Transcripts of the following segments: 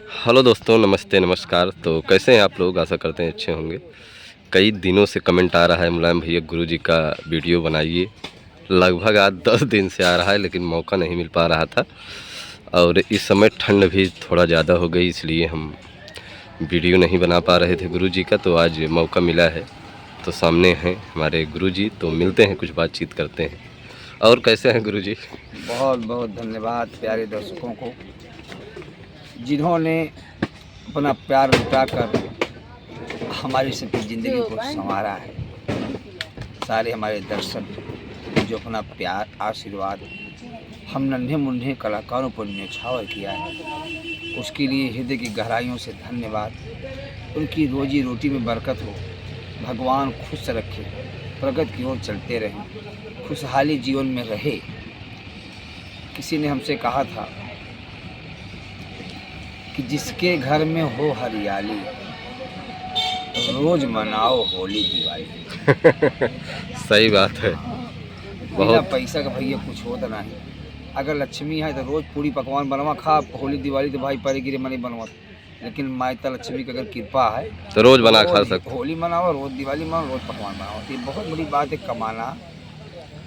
Hello दोस्तों, नमस्ते नमस्कार। तो कैसे हैं आप लोग? आशा करते हैं अच्छे होंगे। कई दिनों से कमेंट आ रहा है, मुलायम भैया गुरुजी का वीडियो बनाइए। लगभग आज 10 दिन से आ रहा है, लेकिन मौका नहीं मिल पा रहा था। और इस समय ठंड भी थोड़ा ज़्यादा हो गई, इसलिए हम वीडियो नहीं बना पा रहे थे गुरुजी का। तो आज मौका मिला है, तो सामने हैं हमारे गुरुजी, तो मिलते हैं, कुछ बातचीत करते हैं। और कैसे हैं गुरुजी? बहुत बहुत धन्यवाद प्यारे दर्शकों को, जिन्होंने अपना प्यार लुटाकर हमारी सबकी ज़िंदगी को संवारा है। सारे हमारे दर्शक जो अपना प्यार आशीर्वाद हम नन्हे मुन्ने कलाकारों पर न्यौछावर किया है, उसके लिए हृदय की गहराइयों से धन्यवाद। उनकी रोजी रोटी में बरकत हो, भगवान खुश रखे, प्रगति की ओर चलते रहें, खुशहाली जीवन में रहे। किसी ने हमसे कहा था कि जिसके घर में हो हरियाली, रोज मनाओ होली दिवाली। सही बात है। बिना पैसा का भैया कुछ होता नहीं। अगर लक्ष्मी है तो रोज पूरी पकवान बनवा खा, होली दिवाली तो भाई परे गिरे मनी बनवा। लेकिन माता लक्ष्मी की अगर कृपा है तो रोज बना खा सकते, होली मनाओ, रोज दिवाली मनाओ, रोज पकवान बनाओ। ये बहुत बड़ी बात है, कमाना,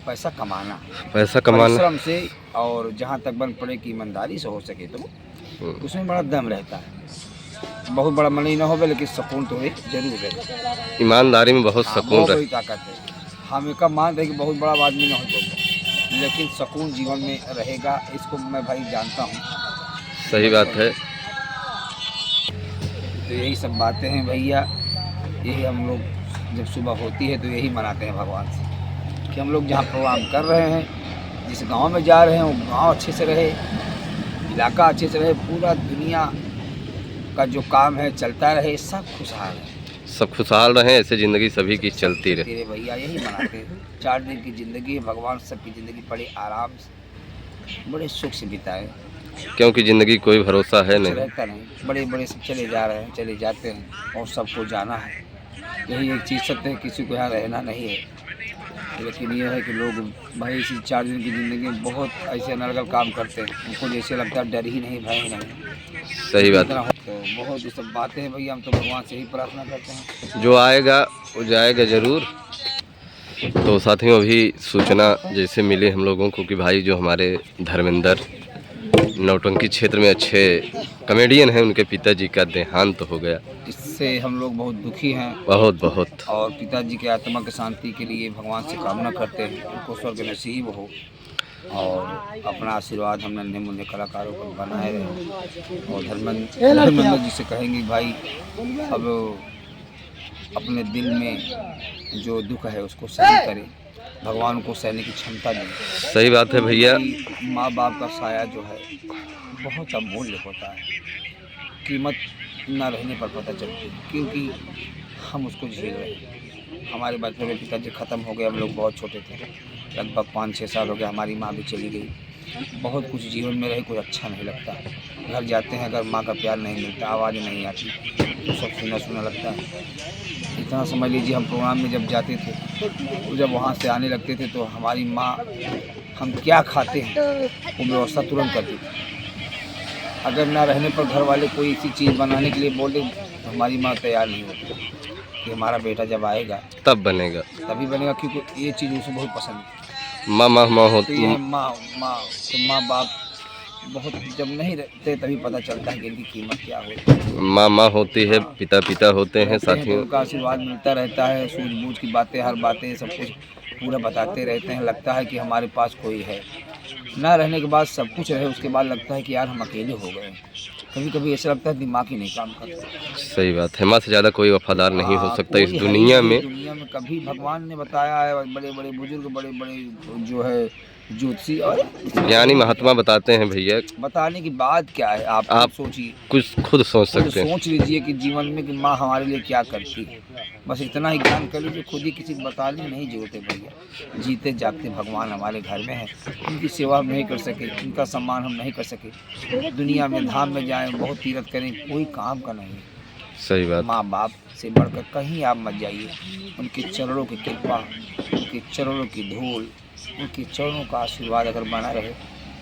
पैसा कमाना, परिश्रम से, और जहाँ तक बन पड़े कि ईमानदारी से हो सके तो उसमें बड़ा दम रहता है। बहुत बड़ा मनी ना हो, लेकिन सुकून तो एक जरूर है। ईमानदारी में बहुत सुकून बड़ी ताकत है। हम एक मानते हैं कि बहुत बड़ा आदमी ना हो, लेकिन सुकून जीवन में रहेगा, इसको मैं भाई जानता हूँ। सही बात है। तो यही सब बातें हैं भैया। यही हम लोग जब सुबह होती है तो यही मनाते हैं भगवान से कि हम लोग जहाँ प्रोग्राम कर रहे हैं, जिस गांव में जा रहे हैं, वो गांव अच्छे से रहे, इलाका अच्छे से रहे, पूरा दुनिया का जो काम है चलता रहे, सब खुशहाल है, सब खुशहाल रहें, ऐसे ज़िंदगी सभी की चलती रहे भैया। यही मनाते हैं। 4 दिन की ज़िंदगी है, भगवान सबकी ज़िंदगी बड़े आराम से, बड़े सुख से बिताए, क्योंकि ज़िंदगी कोई भरोसा है नहीं, रहता नहीं। बड़े बड़े सब चले जा रहे हैं, चले जाते हैं, और सबको जाना है। यही एक चीज़ सत्य है, किसी को यहाँ रहना नहीं है। लेकिन ये है कि लोग भाई इसी 4 दिन की ज़िंदगी में बहुत ऐसे अनर्गल काम करते हैं, उनको जैसे लगता है डर ही नहीं, भय ही नहीं। सही बात है। तो बहुत ये सब बातें हैं भैया। हम तो भगवान से ही प्रार्थना करते हैं, जो आएगा वो जाएगा ज़रूर। तो साथियों, अभी सूचना जैसे मिली हम लोगों को कि भाई जो हमारे धर्मेंद्र नौटंकी क्षेत्र में अच्छे कॉमेडियन हैं, उनके पिताजी का देहांत हो गया। इससे हम लोग बहुत दुखी हैं, बहुत। और पिताजी के आत्मा की शांति के लिए भगवान से कामना करते हैं, उनको स्वर्ग नसीब हो, और अपना आशीर्वाद हम नन्हे मुन्ने कलाकारों को बनाए रहे। और धर्मेंद्र जी से कहेंगे भाई, अब अपने दिल में जो दुख है उसको सहन करें, भगवान को सहने की क्षमता दें। सही बात है भैया। माँ बाप का साया जो है बहुत अमूल्य होता है, कीमत न रहने पर पता चलती है, क्योंकि हम उसको झेल रहे हैं। हमारे बचपन में पिताजी ख़त्म हो गए, हम लोग बहुत छोटे थे, लगभग 5-6 साल हो गए। हमारी माँ भी चली गई। बहुत कुछ जीवन में रहे, कुछ अच्छा नहीं लगता। घर जाते हैं, अगर माँ का प्यार नहीं मिलता, आवाज़ नहीं आती, तो सब सुना सुना लगता है। इतना समझ लीजिए, हम प्रोग्राम में जब जाते थे, तो जब वहाँ से आने लगते थे तो हमारी माँ हम क्या खाते हैं वो व्यवस्था तुरंत करती थी। अगर ना रहने पर घर वाले कोई ऐसी चीज़ बनाने के लिए बोले तो हमारी माँ तैयार नहीं होती कि हमारा बेटा जब आएगा तब बनेगा, तभी बनेगा, क्योंकि ये चीज़ उसे बहुत पसंद है। माँ होती है। माँ तो माँ बाप बहुत जब नहीं रहते तभी पता चलता है कि इनकी कीमत क्या होती है। माँ होती है, पिता होते हैं साथियों। उनका आशीर्वाद मिलता रहता है, सूझबूझ की बातें, हर बातें सब कुछ पूरा बताते रहते हैं। लगता है कि हमारे पास कोई है। ना रहने के बाद सब कुछ रहे, उसके बाद लगता है कि यार हम अकेले हो गए। कभी कभी ऐसा लगता है दिमाग ही नहीं काम करता। सही बात है। माँ से ज़्यादा कोई वफादार नहीं हो सकता इस दुनिया में। कभी भगवान ने बताया है, बड़े बड़े बुजुर्ग, बड़े बड़े जो है ज्योतिषी और ज्ञानी महात्मा बताते हैं भैया। बताने की बात क्या है, आप सोचिए, कुछ खुद सोच सकते हैं। सोच लीजिए कि जीवन में कि माँ हमारे लिए क्या करती है। बस इतना ही ज्ञान कर लीजिए, खुद ही किसी को बताने नहीं जरूरत है भैया। जीते जागते भगवान हमारे घर में है, उनकी सेवा हम नहीं कर सके, उनका सम्मान हम नहीं कर सके। दुनिया में धाम में जाएं, बहुत तीर्थ करें, कोई काम का नहीं। सही बात। माँ बाप से बढ़कर कहीं आप मत जाइए। उनके चरणों की कृपा, उनके चरणों की धूल, उनके चरणों का आशीर्वाद अगर बना रहे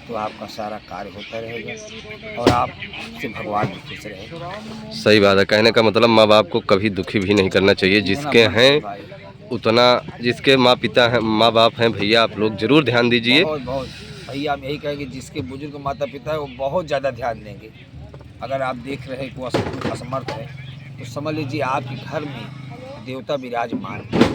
तो आपका सारा कार्य होता रहेगा और आपसे भगवान भी खुश रहेगा। सही बात है। कहने का मतलब माँ बाप को कभी दुखी भी नहीं करना चाहिए। जिसके हैं भाई उतना, जिसके माँ पिता हैं, माँ बाप हैं, भैया आप लोग ज़रूर ध्यान दीजिए। बहुत बहुत भैया, हम यही कहेंगे जिसके बुजुर्ग माता पिता है वो बहुत ज़्यादा ध्यान देंगे। अगर आप देख रहे हैं कि वो असमर्थ है तो समझ लीजिए आपके घर में देवता विराजमान है।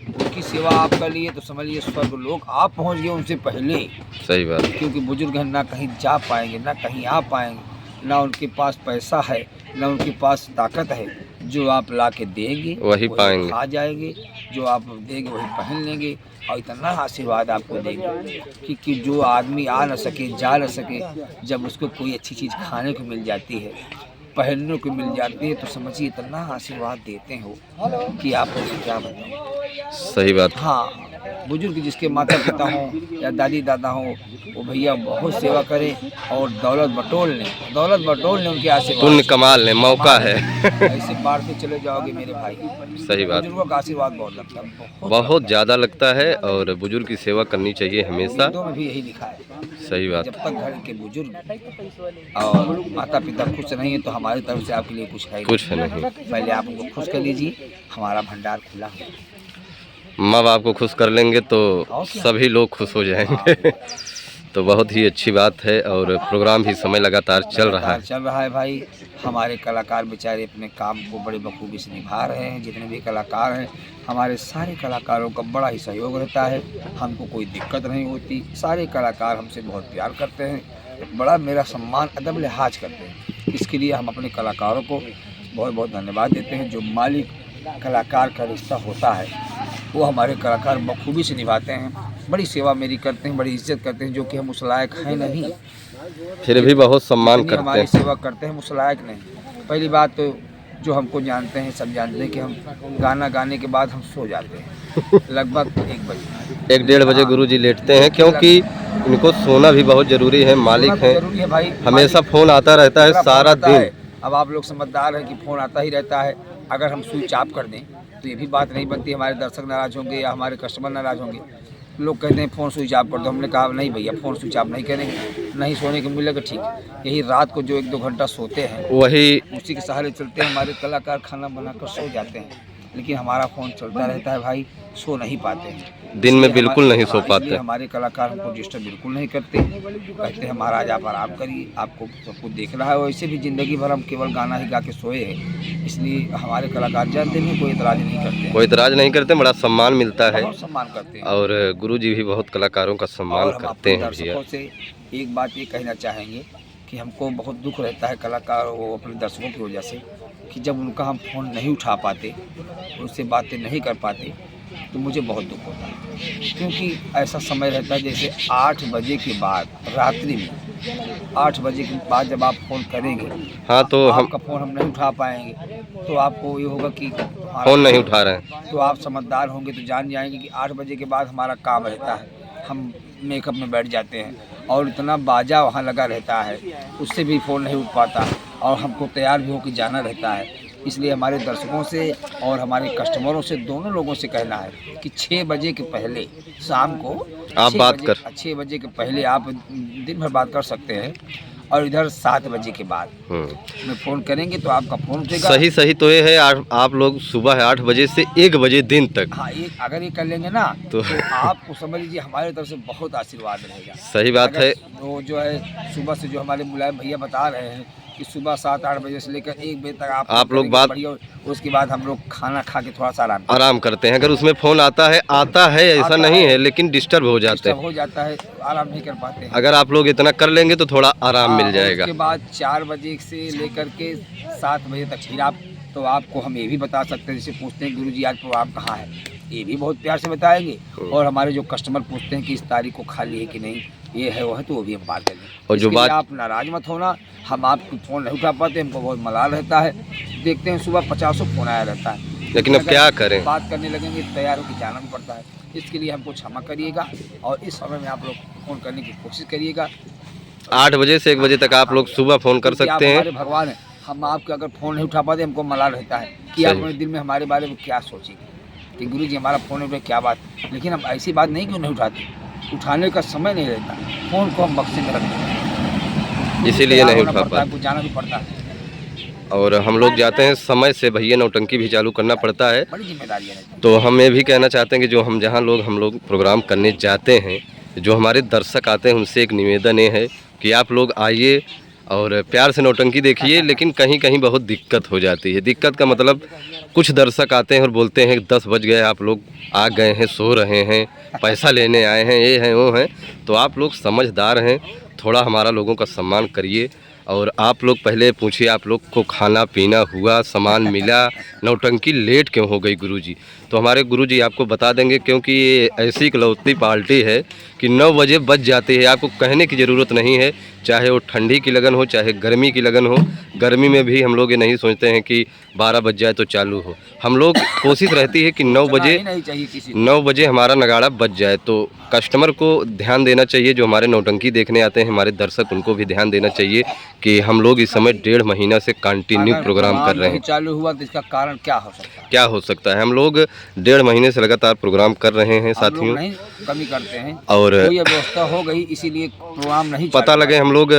उनकी सेवा आप कर लिए तो समझ लीजिए स्वर्ग लोक आप पहुंच गए उनसे पहले। सही बात। क्योंकि बुजुर्ग हैं, ना कहीं जा पाएंगे ना कहीं आ पाएंगे, ना उनके पास पैसा है ना उनके पास ताकत है। जो आप ला के देंगे वही पाएंगे, खा जाएंगे, जो आप देंगे वही पहन लेंगे और इतना आशीर्वाद आपको देंगे कि जो आदमी आ न सके जा न सके, जब उसको कोई अच्छी चीज़ खाने को मिल जाती है, पहनने को मिल जाती है, तो समझिए इतना आशीर्वाद देते हैं वो कि आपको क्या बताऊं। सही बात। हाँ, बुजुर्ग जिसके माता पिता हों या दादी दादा हों, वो भैया बहुत सेवा करें और दौलत बटोर लें उनके आशीर्वाद, पुण्य कमा लें, मौका है। ऐसे बाढ़ से चले जाओगे मेरे भाई। सही बात। बुजुर्गों का आशीर्वाद बहुत लगता है, बहुत ज़्यादा लगता है और बुजुर्ग की सेवा करनी चाहिए हमेशा। वेदों में भी यही लिखा है। सही बात। जब तक घर के बुजुर्ग और माता पिता खुश नहीं है तो हमारी तरफ से आपके लिए कुछ है कुछ है नहीं। पहले आप उनको खुश कर लीजिए, हमारा भंडार खुला है। माँ बाप को खुश कर लेंगे तो सभी लोग खुश हो जाएंगे। तो बहुत ही अच्छी बात है और प्रोग्राम भी समय लगातार चल रहा है भाई। हमारे कलाकार बेचारे अपने काम को बड़े बखूबी से निभा रहे हैं। जितने भी कलाकार हैं, हमारे सारे कलाकारों का बड़ा ही सहयोग रहता है, हमको कोई दिक्कत नहीं होती। सारे कलाकार हमसे बहुत प्यार करते हैं, बड़ा मेरा सम्मान अदब लिहाज करते हैं। इसके लिए हम अपने कलाकारों को बहुत बहुत धन्यवाद देते हैं। जो मालिक कलाकार का रिश्ता होता है वो हमारे कलाकार बखूबी से निभाते हैं, बड़ी सेवा मेरी करते हैं, बड़ी इज्जत करते हैं, जो कि हम उस लायक हैं नहीं, फिर भी बहुत सम्मान करते हमारी हैं। सेवा करते हैं, हम उस लायक नहीं। पहली बात तो जो हमको जानते हैं सब जानते हैं कि हम गाना गाने के बाद हम सो जाते हैं लगभग 1 बजे 1-1:30 बजे गुरुजी लेटते हैं, क्योंकि इनको सोना भी बहुत ज़रूरी है। मालिक हैं, जरूरी है भाई, हमेशा फ़ोन आता रहता है सारा दिन। अब आप लोग समझदार हैं कि फ़ोन आता ही रहता है। अगर हम स्विच ऑफ कर दें तो ये भी बात नहीं बनती, हमारे दर्शक नाराज़ होंगे या हमारे कस्टमर नाराज़ होंगे। लोग कहते हैं फ़ोन स्विच ऑफ कर दो, हमने कहा नहीं भैया फ़ोन स्विच ऑफ नहीं करेंगे, नहीं सोने को मिलेगा ठीक है। यही रात को जो 1-2 घंटा सोते हैं वही उसी के सहारे चलते हैं। हमारे कलाकार खाना बनाकर सो जाते हैं, लेकिन हमारा फ़ोन चलता रहता है भाई, सो नहीं पाते हैं। दिन में बिल्कुल नहीं सो पाते। हमारे कलाकार हमको डिस्टर्ब बिल्कुल नहीं करते, कहते हैं महाराज आप आराम करिए, आपको सब कुछ देख रहा है। वैसे भी ज़िंदगी भर हम केवल गाना ही गा के सोए हैं, इसलिए हमारे कलाकार जानते हैं, कोई इतराज़ नहीं करते, कोई इतराज़ नहीं करते, बड़ा सम्मान मिलता है। बहुत सम्मान करते हैं और गुरुजी भी बहुत कलाकारों का सम्मान करते हैं। भैया दर्शकों से एक बात ये कहना चाहेंगे कि हमको बहुत दुख रहता है कलाकार वो अपने दर्शकों की वजह से, कि जब उनका हम फ़ोन नहीं उठा पाते, उनसे बातें नहीं कर पाते, तो मुझे बहुत दुख होता है। क्योंकि ऐसा समय रहता है जैसे 8 बजे के बाद, रात्रि में 8 बजे के बाद जब आप फ़ोन करेंगे, हाँ, तो हम आपका फ़ोन हम नहीं उठा पाएंगे, तो आपको ये होगा कि फ़ोन नहीं उठा रहे हैं। तो आप समझदार होंगे तो जान जाएंगे कि 8 बजे के बाद हमारा काम रहता है, हम मेकअप में बैठ जाते हैं और इतना बाजा वहाँ लगा रहता है, उससे भी फ़ोन नहीं उठ पाता और हमको तैयार भी होकर जाना रहता है। इसलिए हमारे दर्शकों से और हमारे कस्टमरों से, दोनों लोगों से कहना है कि 6 बजे के पहले शाम को आप बात कर 6 बजे के पहले आप दिन भर बात कर सकते हैं, और इधर 7 बजे के बाद में फ़ोन करेंगे तो आपका फ़ोन उठेगा। सही तो ये है, आप लोग सुबह 8 बजे से 1 बजे दिन तक। हाँ, ये अगर ये कर लेंगे ना तो आपको समझ लीजिए हमारे तरफ से बहुत आशीर्वाद रहेगा। सही बात है। वो जो है सुबह से जो हमारे मुलायम भैया बता रहे हैं कि सुबह 7-8 बजे से लेकर 1 बजे तक आप लोग बात, उसके बाद हम लोग खाना खा के थोड़ा सा आराम करते हैं। अगर उसमें फ़ोन आता है ऐसा नहीं है, लेकिन डिस्टर्ब हो जाता है, आराम नहीं कर पाते हैं। अगर आप लोग इतना कर लेंगे तो थोड़ा आराम मिल जाएगा। उसके बाद 4 बजे से लेकर के 7 बजे तक फिर तो आपको हम ये भी बता सकते हैं, जैसे पूछते हैं गुरुजी आज प्रोग्राम कहाँ है, ये भी बहुत प्यार से बताएंगे। और हमारे जो कस्टमर पूछते हैं कि इस तारीख को खाली है कि नहीं, ये है वो है, तो वो भी हम बात करेंगे। और जो बात, आप नाराज मत होना, हम आपको फ़ोन नहीं उठा पाते, हमको बहुत मलाल रहता है। देखते हैं सुबह 50 फ़ोन आया रहता है, लेकिन अब क्या करें, बात करने लगेंगे तैयार होकर जाना भी पड़ता है। इसके लिए हमको क्षमा करिएगा और इस समय में आप लोग फ़ोन करने की कोशिश करिएगा। 8 बजे से 1 बजे तक आप लोग सुबह फ़ोन कर सकते हैं। हमारे भगवान है, हम आपके अगर फ़ोन नहीं उठा पाते हमको मलाल रहता है कि आप अपने दिल में हमारे बारे में क्या सोचेंगे कि गुरुजी हमारा फ़ोन उठे क्या बात। लेकिन हम ऐसी बात नहीं क्यों नहीं उठाते, उठाने का समय नहीं रहता। फ़ोन को हम बक्से में रख देते हैं, इसीलिए तैयार नहीं होना उठा पड़ता है, पाते। कुछ जाना भी पड़ता है। और हम लोग जाते हैं समय से, भैया नौटंकी भी चालू करना पड़ता है। बड़ी जिम्मेदारी है। तो हम ये भी कहना चाहते हैं कि जो हम जहाँ हम लोग प्रोग्राम करने जाते हैं, जो हमारे दर्शक आते हैं उनसे एक निवेदन ये है कि आप लोग आइए और प्यार से नौटंकी देखिए, लेकिन कहीं कहीं बहुत दिक्कत हो जाती है। दिक्कत का मतलब कुछ दर्शक आते हैं और बोलते हैं कि 10 बज गए, आप लोग आ गए हैं, सो रहे हैं, पैसा लेने आए हैं, ये हैं वो हैं। तो आप लोग समझदार हैं, थोड़ा हमारा लोगों का सम्मान करिए। और आप लोग पहले पूछिए, आप लोग को खाना पीना हुआ, सामान मिला, नौटंकी लेट क्यों हो गई गुरुजी? तो हमारे गुरुजी आपको बता देंगे, क्योंकि ये ऐसी इकलौती पार्टी है कि 9 बजे बज जाती है। आपको कहने की ज़रूरत नहीं है, चाहे वो ठंडी की लगन हो, चाहे गर्मी की लगन हो। गर्मी में भी हम लोग ये नहीं सोचते हैं कि 12 बज जाए तो चालू हो। हम लोग कोशिश रहती है कि 9 चलना बजे ही नहीं चाहिए किसी को। 9 बजे हमारा नगाड़ा बज जाए। तो कस्टमर को ध्यान देना चाहिए, जो हमारे नौटंकी देखने आते हैं हमारे दर्शक, उनको भी ध्यान देना चाहिए कि हम लोग इस समय 1.5 महीना से कंटिन्यू अगर प्रोग्राम कर रहे नहीं हैं। चालू हुआ तो इसका कारण क्या हो सकता है? क्या हो सकता है? हम लोग 1.5 महीने से लगातार प्रोग्राम कर रहे हैं हम लोग साथियों। नहीं कमी करते हैं, और कोई व्यवस्था हो गई इसीलिए प्रोग्राम नहीं पता चालू लगे हम लोग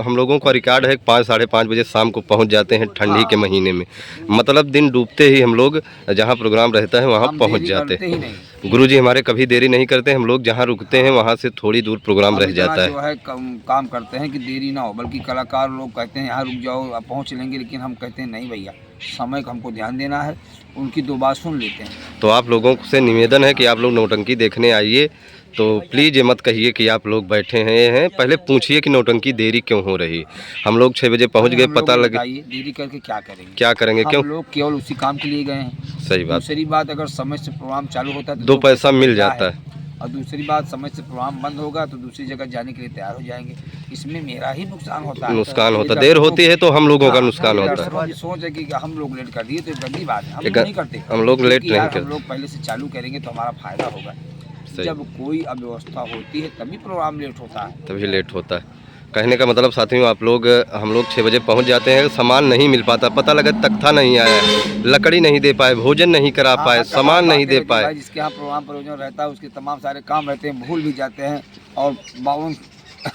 हम लोगों का रिकॉर्ड है 5 साढ़े 5 बजे शाम को पहुंच जाते हैं ठंडी के महीने में। मतलब दिन डूबते ही हम लोग जहां प्रोग्राम रहता है वहां हम पहुंच देरी जाते करते हैं। ही नहीं। गुरुजी हमारे कभी देरी नहीं करते, हम लोग जहां रुकते हैं वहां से थोड़ी दूर प्रोग्राम हम रह इतना जाता जो है। है काम करते हैं कि देरी ना हो, बल्कि कलाकार लोग कहते हैं यहाँ रुक जाओ, आप पहुँच लेंगे, लेकिन हम कहते हैं नहीं भैया, समय का हमको ध्यान देना है। उनकी 2 बात सुन लेते हैं। तो आप लोगों से निवेदन है कि आप लोग नौटंकी देखने आइए। तो प्लीज़ ये मत कहिए कि आप लोग बैठे हैं, पहले पूछिए कि नौटंकी देरी क्यों हो रही है। हम लोग 6 बजे पहुंच अरे गए, हम लोग पता लगे बताइए देरी करके क्या करेंगे? क्या करेंगे? क्यों? हम लोग केवल उसी काम के लिए गए हैं। सही बात। दूसरी बात, अगर समय से प्रोग्राम चालू होता है तो 2 पैसा मिल मिलता जाता है। और दूसरी बात, समय से प्रोग्राम बंद होगा तो दूसरी जगह जाने के लिए तैयार हो जाएंगे। इसमें मेरा ही नुकसान होता है। नुकसान होता है, ये देर होती है तो हम लोगों का हाँ, नुकसान होता है। दर्शकों की सोच है कि हम लोग लेट कर दिए तो गंदी बात है, हम एक- लोग नहीं करते। हम लोग लेट क्योंकि नहीं यार हम करते। लोग पहले से चालू करेंगे तो हमारा फायदा होगा। सही। जब कोई अव्यवस्था होती है तभी प्रोग्राम लेट होता है। तभी लेट होता है। कहने का मतलब साथियों, आप लोग हम लोग 6 बजे पहुंच जाते हैं, सामान नहीं मिल पाता, पता लगा तख्ता नहीं आया, लकड़ी नहीं दे पाए, भोजन नहीं करा पाए, हाँ, सामान तमाम नहीं बातें दे रहती हैं पाए। भाई, जिसके यहाँ प्रोग्राम प्रयोजन रहता है उसके तमाम सारे काम रहते हैं, भूल भी जाते हैं और 52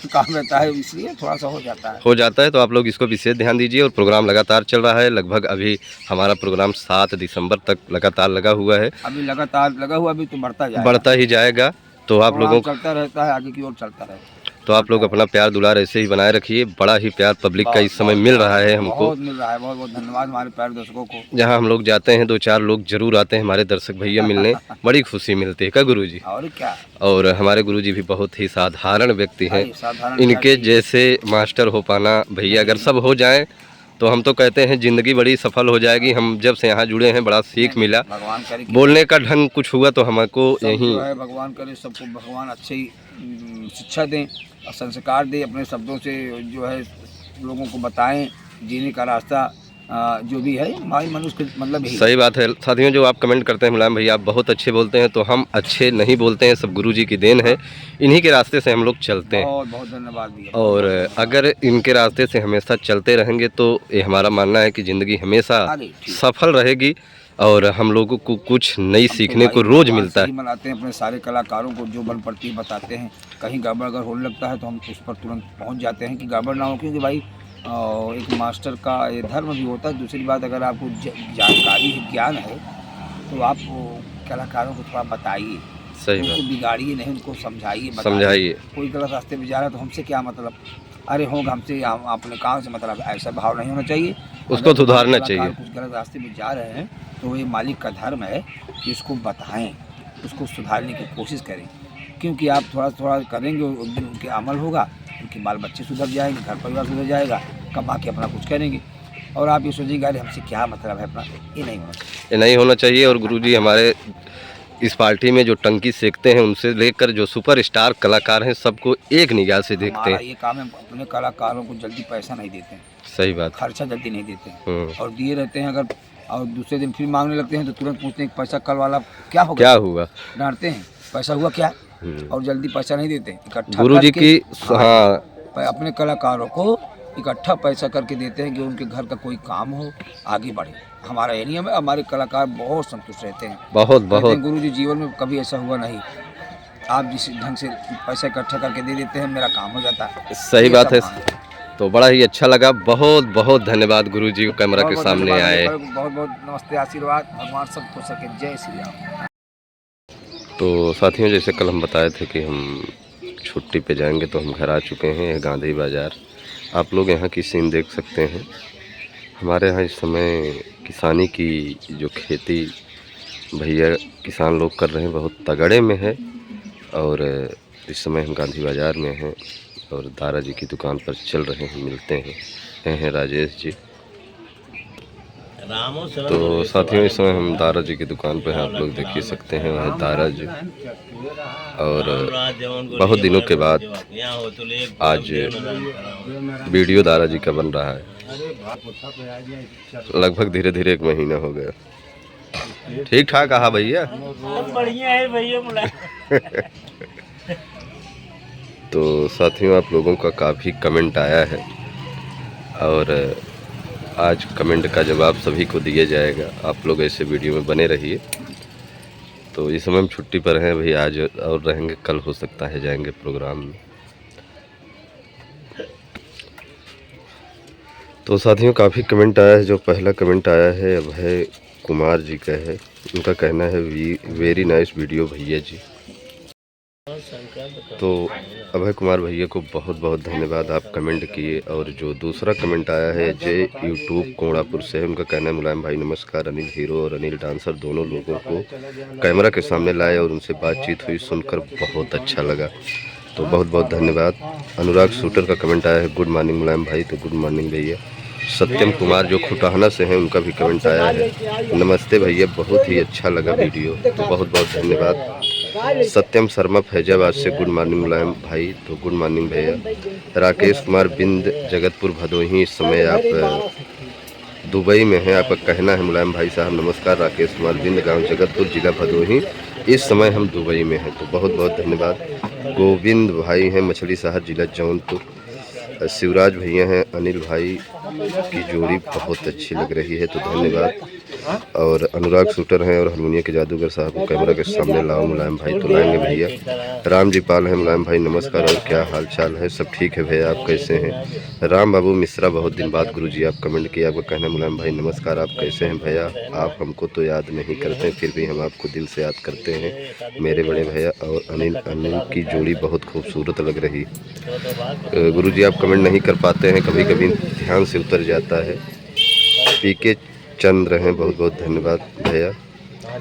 काम रहता है, इसलिए थोड़ा सा हो जाता है। हो जाता है। तो आप लोग इसको विशेष ध्यान दीजिए। और प्रोग्राम लगातार चल रहा है, लगभग अभी हमारा प्रोग्राम 7 दिसंबर तक लगातार लगा हुआ है, अभी लगातार लगा हुआ, अभी तो बढ़ता जाएगा। बढ़ता ही जाएगा। तो आप प्रोग्राम लोगों चलता रहता है, आगे की ओर चलता रहेगा। तो आप लोग अपना प्यार दुलार ऐसे ही बनाए रखिए। बड़ा ही प्यार पब्लिक का इस समय मिल रहा है हमको। बहुत मिल रहा है। बहुत बहुत धन्यवाद हमारे प्यारे दर्शकों को। जहाँ हम लोग जाते हैं 2-4 लोग जरूर आते हैं हमारे दर्शक भैया मिलने, बड़ी खुशी मिलती है। क्या गुरुजी? और क्या, और हमारे गुरुजी भी बहुत ही साधारण व्यक्ति हैं। भाई साधारण इनके क्या जैसे मास्टर हो पाना भैया, अगर सब हो जाएं तो हम तो कहते हैं ज़िंदगी बड़ी सफल हो जाएगी। हम जब से यहाँ जुड़े हैं बड़ा सीख मिला, भगवान करे कि बोलने का ढंग कुछ हुआ तो हमको सब यहीं जो है भगवान करे सबको भगवान अच्छे ही शिक्षा दें और संस्कार दें, अपने शब्दों से जो है लोगों को बताएं जीने का रास्ता, जो भी है हमारे मनुष्य के मतलब ही। सही बात है साथियों। जो आप कमेंट करते हैं मुलायम भैया आप बहुत अच्छे बोलते हैं, तो हम अच्छे नहीं बोलते हैं, सब गुरुजी की देन है। इन्हीं के रास्ते से हम लोग चलते हैं। बहुत बहुत धन्यवाद भैया। और अगर इनके रास्ते से हमेशा चलते रहेंगे तो ये हमारा मानना है कि ज़िंदगी हमेशा अरे ठीक। सफल रहेगी और हम लोगों को कुछ नई हम सीखने तो को भाई रोज़ भगवान मिलता से है। ही मनाते हैं अपने सारे कलाकारों को, जो बन पड़ती है बताते हैं। कहीं गड़बड़ अगर होने लगता है तो हम उस पर तुरंत पहुंच जाते हैं कि गड़बड़ ना हो, क्योंकि भाई एक मास्टर का ये धर्म भी होता है। दूसरी बात, अगर आपको जानकारी है, ज्ञान है, तो आप कलाकारों को थोड़ा बताइए, सही उनको बात, बिगाड़िए नहीं, उनको समझाइए, बताइए। समझाइए। कोई गलत रास्ते में जा रहा है तो हमसे क्या मतलब, अरे होगा हमसे, अपने काम से मतलब, ऐसा भाव नहीं होना चाहिए। उसको अगर सुधारना कलाकार चाहिए। कुछ गलत रास्ते में जा रहे हैं तो ये मालिक का धर्म है कि उसको बताएं, उसको सुधारने की कोशिश करें, क्योंकि आप थोड़ा थोड़ा करेंगे, उस दिन उनके अमल होगा, उनके बाल बच्चे सुधर जाएंगे, घर परिवार सुधर जाएगा, कमा के अपना कुछ करेंगे। और आप ये सोचेंगे अरे हमसे क्या मतलब है अपना, ये नहीं होना चाहिए। ये नहीं होना चाहिए। और गुरुजी हमारे इस पार्टी में जो टंकी सेकते हैं उनसे लेकर जो सुपरस्टार कलाकार हैं सबको एक निगाह से देखते हमारा हैं। ये काम है, अपने कलाकारों को जल्दी पैसा नहीं देते हैं, सही बात। खर्चा जल्दी नहीं देते हैं, हम्म। और दिए रहते हैं अगर, और दूसरे दिन फिर मांगने लगते हैं तो तुरंत पूछते हैं पैसा कल वाला क्या होगा, क्या हुआ? डांटते हैं पैसा हुआ क्या, और जल्दी पैसा नहीं देते, इकट्ठा गुरुजी करके, की हाँ अपने कलाकारों को इकट्ठा पैसा करके देते हैं कि उनके घर का कोई काम हो, आगे बढ़े। हमारा ये नियम है, हमारे कलाकार बहुत संतुष्ट रहते हैं। बहुत कहते बहुत हैं गुरुजी जीवन में कभी ऐसा हुआ नहीं, आप जिस ढंग से पैसा इकट्ठा करके दे देते हैं मेरा काम हो जाता है। सही ये बात सब है। काम तो बड़ा ही अच्छा लगा, बहुत बहुत धन्यवाद गुरुजी को कैमरा के बहुत सामने धन्यवाद आए। बहुत बहुत नमस्ते, आशीर्वाद, भगवान सबको सके, जय श्री राम। तो साथियों, जैसे कल हम बताए थे कि हम छुट्टी पे जाएंगे, तो हम घर आ चुके हैं गांधी बाज़ार। आप लोग यहाँ की सीन देख सकते हैं। हमारे यहाँ इस समय किसानी की जो खेती भैया किसान लोग कर रहे हैं बहुत तगड़े में है। और इस समय हम गांधी बाज़ार में हैं और दारा जी की दुकान पर चल रहे हैं, मिलते हैं। ये हैं राजेश जी। तो साथियों, इस समय हम दारा जी की दुकान पर हैं, आप लोग देख ही सकते हैं, वह दारा जी। और बहुत दिनों के बाद आज वीडियो दारा जी का बन रहा है। लगभग धीरे धीरे 1 महीना हो गया। ठीक ठाक कहा भैया, बढ़िया है भैया। तो साथियों, आप लोगों का काफ़ी कमेंट आया है और आज कमेंट का जवाब सभी को दिया जाएगा। आप लोग ऐसे वीडियो में बने रहिए। तो इस समय हम छुट्टी पर हैं भाई, आज और रहेंगे, कल हो सकता है जाएंगे प्रोग्राम में। तो साथियों, काफ़ी कमेंट आया है। जो पहला कमेंट आया है अभय कुमार जी का है। उनका कहना है वेरी नाइस वीडियो भैया जी। तो अभय कुमार भैया को बहुत बहुत धन्यवाद, आप कमेंट किए। और जो दूसरा कमेंट आया है जय यूट्यूब कोड़ापुर से, उनका कहना है मुलायम भाई नमस्कार, अनिल हीरो और अनिल डांसर दोनों लोगों को कैमरा के सामने लाए और उनसे बातचीत हुई, सुनकर बहुत अच्छा लगा। तो बहुत बहुत धन्यवाद। अनुराग शूटर का कमेंट आया है गुड मॉर्निंग मुलायम भाई। तो गुड मॉर्निंग भैया। सत्यम कुमार जो खुटाना से हैं, उनका भी कमेंट आया है नमस्ते भैया, बहुत ही अच्छा लगा वीडियो। तो बहुत बहुत धन्यवाद। सत्यम शर्मा फैजाबाद से गुड मॉर्निंग मुलायम भाई। तो गुड मॉर्निंग भैया। राकेश कुमार बिंद जगतपुर भदोही, इस समय आप दुबई में हैं, आपका कहना है मुलायम भाई साहब नमस्कार। राकेश कुमार बिंद, गांव जगतपुर, जिला भदोही, इस समय हम दुबई में हैं। तो बहुत बहुत धन्यवाद। गोविंद भाई हैं मछली शहर, जिला जौनपुर। शिवराज भैया हैं, अनिल भाई की जोड़ी बहुत अच्छी लग रही है, तो धन्यवाद। और अनुराग शूटर हैं और हारमोनियम के जादूगर साहब को कैमरा के सामने लाओ मुलायम भाई। तो लाएंगे भैया। राम जी पाल हैं, मुलायम भाई नमस्कार और क्या हाल चाल है, सब ठीक है भैया, आप कैसे हैं। राम बाबू मिश्रा, बहुत दिन बाद गुरुजी आप कमेंट किया, आपका कहना मुलायम भाई नमस्कार, आप कैसे हैं भैया। आप हमको तो याद नहीं करते, फिर भी हम आपको दिल से याद करते हैं मेरे बड़े भैया। और अनिल की जोड़ी बहुत खूबसूरत लग रही। गुरुजी आप कमेंट नहीं कर पाते हैं, कभी कभी ध्यान से उतर जाता है। पीके चंद्र हैं, बहुत बहुत धन्यवाद भैया।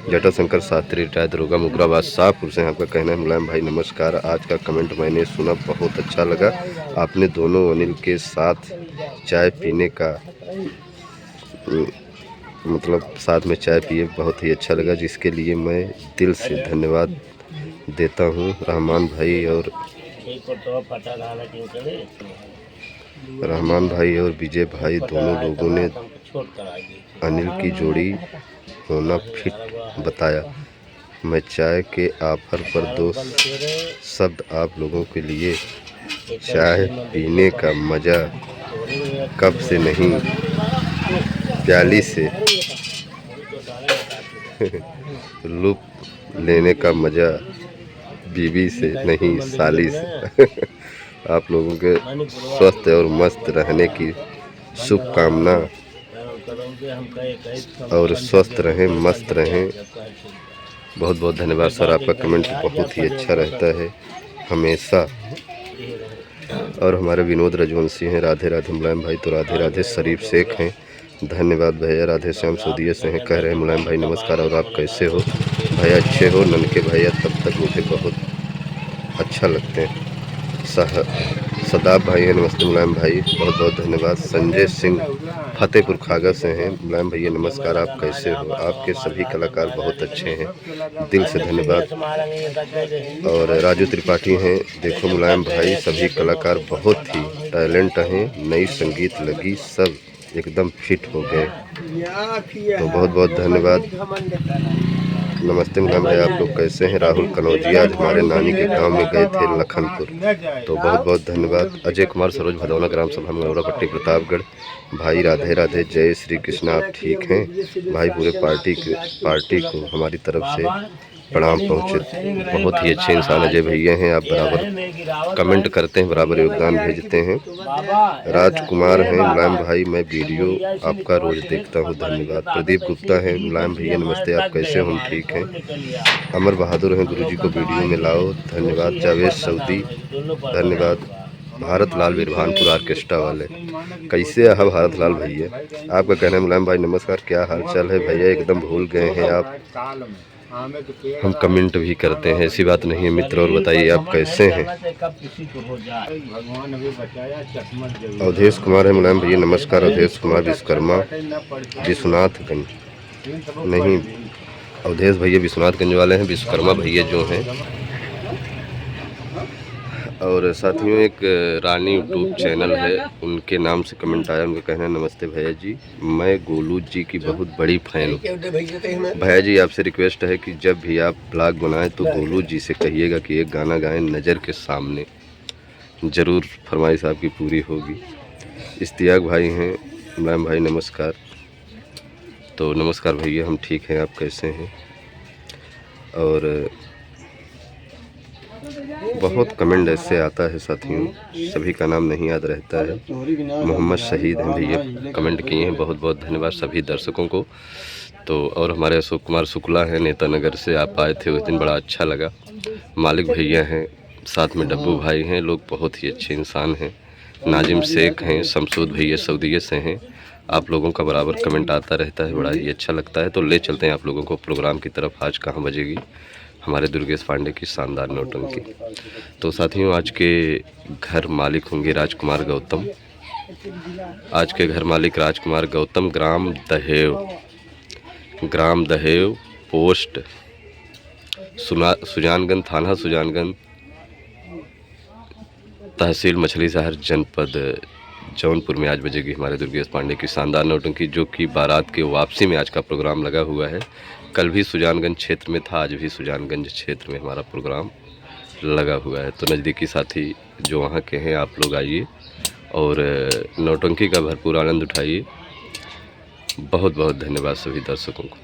जटाशंकर शास्त्री रिटायर्ड दरोगा मुगराबाद शाहपुर से, आपका कहना है मुलायम भाई नमस्कार, आज का कमेंट मैंने सुना, बहुत अच्छा लगा। आपने दोनों अनिल के साथ चाय पीने का मतलब साथ में चाय पिए, बहुत ही अच्छा लगा, जिसके लिए मैं दिल से धन्यवाद देता हूँ। रहमान भाई और विजय भाई दोनों लोगों ने अनिल की जोड़ी होना फिट बताया। मैं चाय के ऑफर पर 2 शब्द आप लोगों के लिए। चाय पीने का मज़ा कप से नहीं प्याली से, लुत्फ लेने का मज़ा बीवी से नहीं साली से। आप लोगों के स्वस्थ और मस्त रहने की शुभकामना और स्वस्थ रहें, मस्त रहें। बहुत बहुत धन्यवाद सर, आपका कमेंट बहुत ही अच्छा रहता है हमेशा। और हमारे विनोद रजवंशी हैं, राधे राधे मुलायम भाई। तो राधे राधे। शरीफ शेख हैं, धन्यवाद भैया। राधे श्याम सोदिया से हैं, कह रहे हैं मुलायम भाई नमस्कार और आप कैसे हो भैया, अच्छे हो ननके भैया, तब तक मुझे बहुत अच्छा लगते हैं। सदाब भाई हैं, नमस्ते मुलायम भाई, बहुत बहुत धन्यवाद। संजय सिंह फतेहपुर खागा से हैं, मुलायम भैया नमस्कार, आप कैसे हो, आपके सभी कलाकार बहुत अच्छे हैं, दिल से धन्यवाद। और राजू त्रिपाठी हैं, देखो मुलायम भाई सभी कलाकार बहुत ही टैलेंट हैं, नई संगीत लगी, सब एकदम फिट हो गए। तो बहुत बहुत धन्यवाद। नमस्ते मुलायम भाई, आप लोग कैसे हैं। राहुल कनौजी आज हमारे नानी के गांव में गए थे लखनपुर, तो बहुत बहुत धन्यवाद। अजय कुमार सरोज भदौना ग्राम सभा मंगलौरा पट्टी प्रतापगढ़, भाई राधे राधे, जय श्री कृष्ण, आप ठीक हैं भाई, पूरे पार्टी को हमारी तरफ से प्रणाम पहुँचे। बहुत ही अच्छे इंसान अजय भैया हैं। आप बराबर कमेंट करते हैं, बराबर योगदान भेजते हैं। राजकुमार हैं, मुलायम भाई मैं वीडियो आपका रोज़ देखता हूँ, धन्यवाद। प्रदीप गुप्ता हैं, मुलायम भैया नमस्ते, आप कैसे? हम ठीक हैं। अमर बहादुर हैं, गुरुजी को वीडियो में लाओ, धन्यवाद। जावेद सऊदी धन्यवाद। भारत लाल बिरभानपुर ऑर्केस्ट्रा वाले, कैसे है भारत लाल भैया? आपका कहना है मुलायम भाई नमस्कार, क्या हाल चाल है भैया? एकदम भूल गए हैं आप, हम कमेंट भी करते हैं, ऐसी बात नहीं है मित्र। और बताइए आप कैसे हैं? अवधेश कुमार है, मुलायम भैया नमस्कार। अवधेश कुमार विश्वकर्मा विश्वनाथगंज, नहीं अवधेश भैया विश्वनाथगंज वाले हैं, विश्वकर्मा भैया जो हैं। और साथियों एक रानी यूट्यूब चैनल है, उनके नाम से कमेंट आया, उनका कहना है नमस्ते भैया जी, मैं गोलू जी की बहुत बड़ी फ़ैन हूँ। भैया जी आपसे रिक्वेस्ट है कि जब भी आप ब्लॉग बनाएं तो गोलू जी से कहिएगा कि एक गाना गाएं नज़र के सामने, ज़रूर फरमाइश आपकी पूरी होगी। इश्तियाक भाई हैं, मुलायम भाई नमस्कार। तो नमस्कार भैया, हम ठीक हैं, आप कैसे हैं? और बहुत कमेंट ऐसे आता है साथियों, सभी का नाम नहीं याद रहता है। मोहम्मद शहीद हैं भैया, कमेंट किए हैं, बहुत बहुत धन्यवाद सभी दर्शकों को। तो और हमारे अशोक कुमार शुक्ला हैं, नेता नगर से, आप आए थे उस दिन, बड़ा अच्छा लगा। मालिक भैया हैं, साथ में डब्बू भाई हैं, लोग बहुत ही अच्छे इंसान हैं। नाजिम शेख हैं, शमसूद भैया सऊदीया से हैं। आप लोगों का बराबर कमेंट आता रहता है, बड़ा ही अच्छा लगता है। तो ले चलते हैं आप लोगों को प्रोग्राम की तरफ। आज कहाँ बजेगी हमारे दुर्गेश पांडे की शानदार नौटंकी। तो साथियों आज के घर मालिक होंगे राजकुमार गौतम। आज के घर मालिक राजकुमार गौतम, ग्राम दहेव, पोस्ट सुजानगंज, थाना सुजानगंज, तहसील मछली शहर, जनपद जौनपुर में आज बजेगी हमारे दुर्गेश पांडे की शानदार नौटंकी, जो कि बारात के वापसी में आज का प्रोग्राम लगा हुआ है। कल भी सुजानगंज क्षेत्र में था, आज भी सुजानगंज क्षेत्र में हमारा प्रोग्राम लगा हुआ है। तो नज़दीकी साथी जो वहाँ के हैं आप लोग आइए और नौटंकी का भरपूर आनंद उठाइए। बहुत बहुत धन्यवाद सभी दर्शकों को।